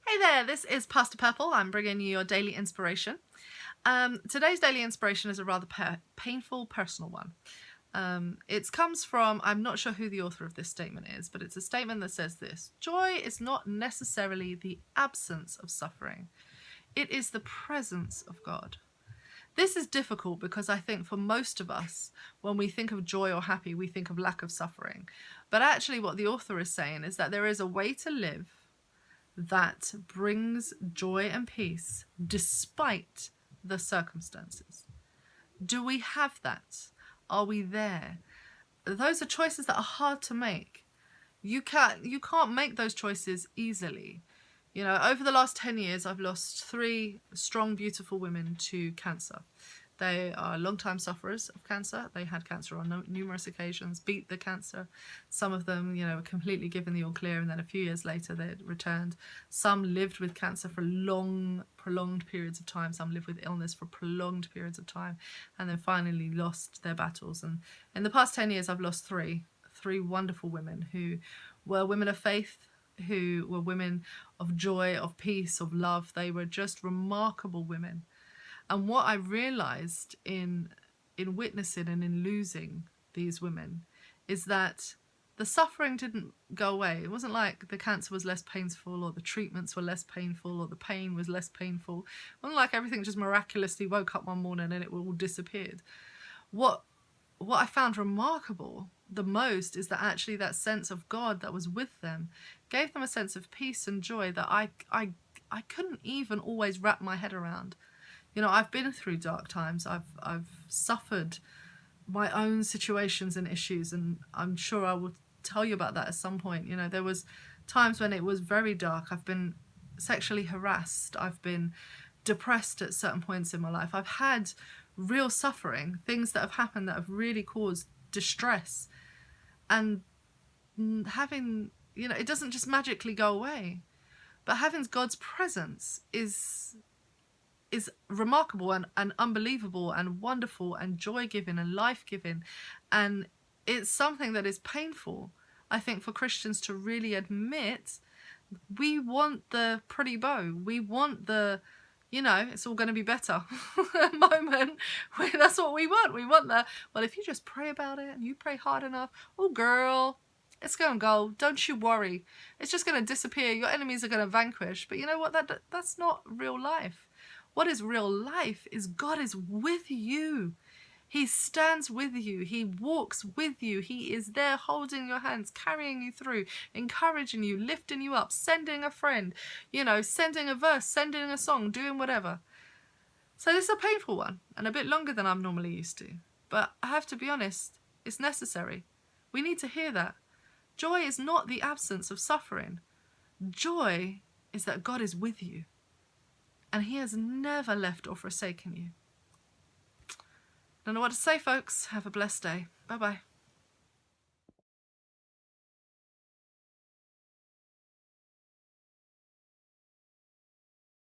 Hey there, this is Pastor Purple. I'm bringing you your daily inspiration. Today's daily inspiration is a rather painful personal one. It comes from, I'm not sure who the author of this statement is, but it's a statement that says this: joy is not necessarily the absence of suffering, it is the presence of God. This is difficult because I think for most of us, when we think of joy or happy, we think of lack of suffering. But actually what the author is saying is that there is a way to live that brings joy and peace despite the circumstances. Do we have that? Are we there? Those are choices that are hard to make. You can't make those choices easily. You know, over the last 10 years, I've lost 3 strong, beautiful women to cancer. They are long-time sufferers of cancer. They had cancer on numerous occasions, beat the cancer. Some of them, were completely given the all clear, and then a few years later they returned. Some lived with cancer for long, prolonged periods of time. Some lived with illness for prolonged periods of time, and then finally lost their battles. And in the past 10 years, I've lost three wonderful women who were women of faith, who were women of joy, of peace, of love. They were just remarkable women. And what I realized in witnessing and in losing these women is that the suffering didn't go away. It wasn't like the cancer was less painful or the treatments were less painful or the pain was less painful. It wasn't like everything just miraculously woke up one morning and it all disappeared. What I found remarkable the most is that actually that sense of God that was with them gave them a sense of peace and joy that I couldn't even always wrap my head around. I've been through dark times. I've suffered my own situations and issues, and I'm sure I will tell you about that at some point. There was times when it was very dark. I've been sexually harassed. I've been depressed at certain points in my life. I've had real suffering, things that have happened that have really caused distress. And having, it doesn't just magically go away, but having God's presence is remarkable and unbelievable and wonderful and joy-giving and life-giving. And it's something that is painful, I think, for Christians to really admit. We want the pretty bow. We want the, it's all going to be better moment. That's what we want. We want the, well, if you just pray about it and you pray hard enough, oh girl, it's going to go. Don't you worry. It's just going to disappear. Your enemies are going to vanquish. But you know what? That's not real life. What is real life is God is with you. He stands with you. He walks with you. He is there holding your hands, carrying you through, encouraging you, lifting you up, sending a friend, sending a verse, sending a song, doing whatever. So this is a painful one and a bit longer than I'm normally used to. But I have to be honest, it's necessary. We need to hear that. Joy is not the absence of suffering. Joy is that God is with you. And he has never left or forsaken you. Don't know what to say, folks. Have a blessed day. Bye-bye.